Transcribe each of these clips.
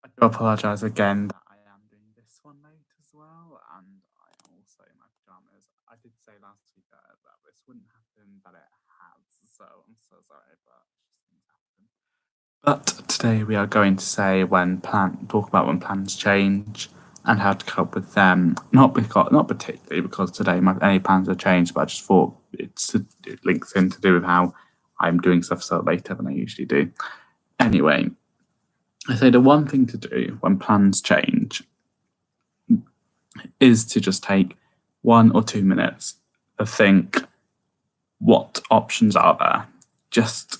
I do apologise again that I am doing this one late as well, and I am also in my pajamas. I did say last week that this wouldn't happen, but it has, so I'm so sorry, but just things happen. But today we are going to talk about when plans change and how to cope with them. Not particularly because today any plans are changed, but I just thought it links in to do with how I'm doing stuff so later than I usually do. Anyway, I say the one thing to do when plans change is to just take 1 or 2 minutes to think what options are there. Just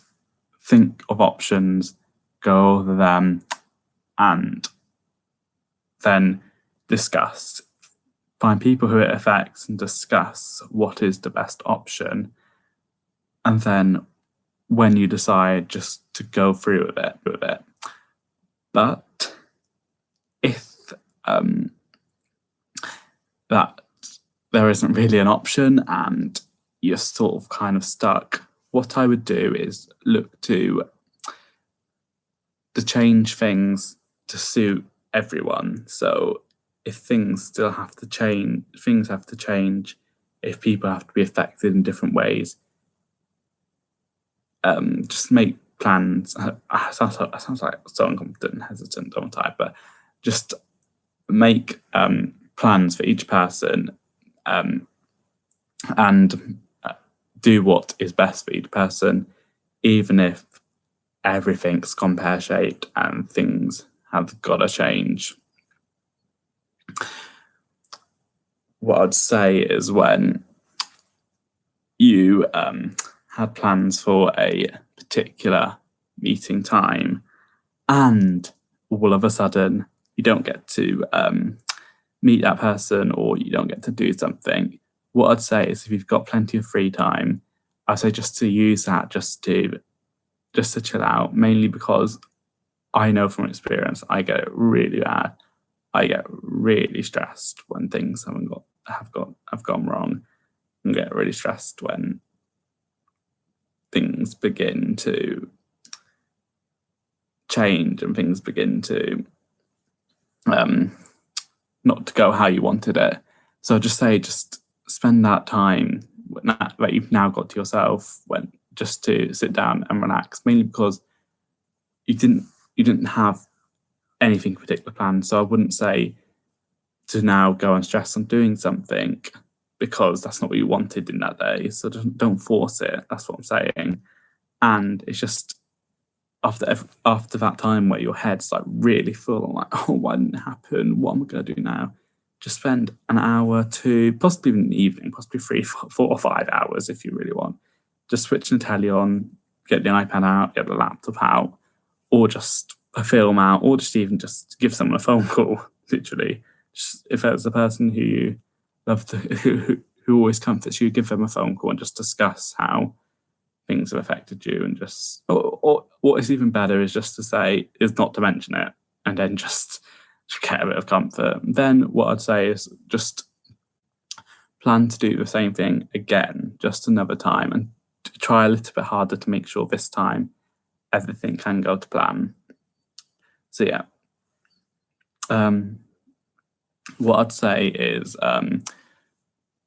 think of options, go over them, and then discuss. Find people who it affects and discuss what is the best option. And then when you decide, just to go through with it. But if that there isn't really an option and you're sort of kind of stuck, what I would do is look to change things to suit everyone. So if things have to change, if people have to be affected in different ways, just make plans. I sounds like so incompetent and hesitant, don't I? But just make plans for each person, and do what is best for each person, even if everything's gone pear-shaped and things have got to change. What I'd say is when you had plans for a particular meeting time and all of a sudden you don't get to meet that person or you don't get to do something, what I'd say is if you've got plenty of free time, I'd say just to use that just to chill out, mainly because I know from experience I get really bad. I get really stressed when things have gone wrong, and get really stressed when things begin to change and things begin to not to go how you wanted it. So just spend that time that you've now got to yourself just to sit down and relax, mainly because you didn't have anything particular planned. So I wouldn't say to now go and stress on doing something because that's not what you wanted in that day. So don't force it. That's what I'm saying. And it's just after that time where your head's like really full, like, oh, why didn't it happen? What am I going to do now? Just spend an hour, two, possibly even an evening, possibly 3, 4, or 5 hours if you really want. Just switch the telly on, get the iPad out, get the laptop out, or just a film out, or just give someone a phone call. Literally, just, if it's a person who you love who always comforts you, give them a phone call and just discuss how things have affected you, and or what is even better is just to say is not to mention it, and then just get a bit of comfort. Then what I'd say is just plan to do the same thing again, just another time, and try a little bit harder to make sure this time everything can go to plan. So yeah, what I'd say is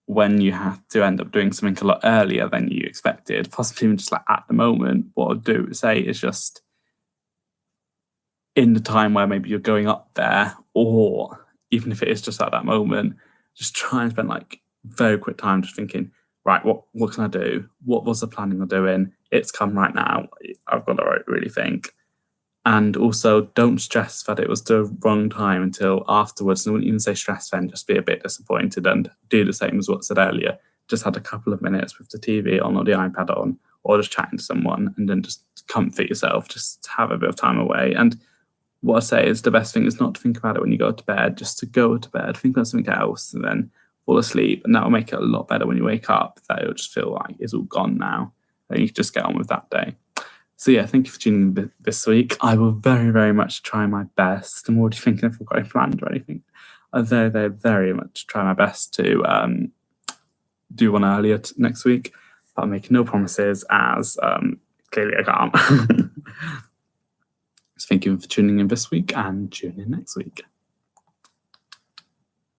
when you have to end up doing something a lot earlier than you expected, possibly even just like at the moment, what I'd say is just in the time where maybe you're going up there, or even if it is just at that moment, just try and spend like very quick time just thinking, right, what can I do? What was the planning on doing? It's come right now. I've got to really think. And also don't stress that it was the wrong time until afterwards. And I wouldn't even say stress then, just be a bit disappointed and do the same as what I said earlier. Just had a couple of minutes with the TV on or the iPad on, or just chatting to someone, and then just comfort yourself, just have a bit of time away. And what I say is the best thing is not to think about it when you go to bed, just to go to bed, think about something else, and then fall asleep. And that will make it a lot better when you wake up, that it'll just feel like it's all gone now. And you can just get on with that day. So yeah, thank you for tuning in this week. I will very, very much try my best. I'm already thinking if I've got any planned or anything. I very, very, very much try my best to do one earlier next week. But I'm making no promises, as clearly I can't. So thank you for tuning in this week, and tune in next week.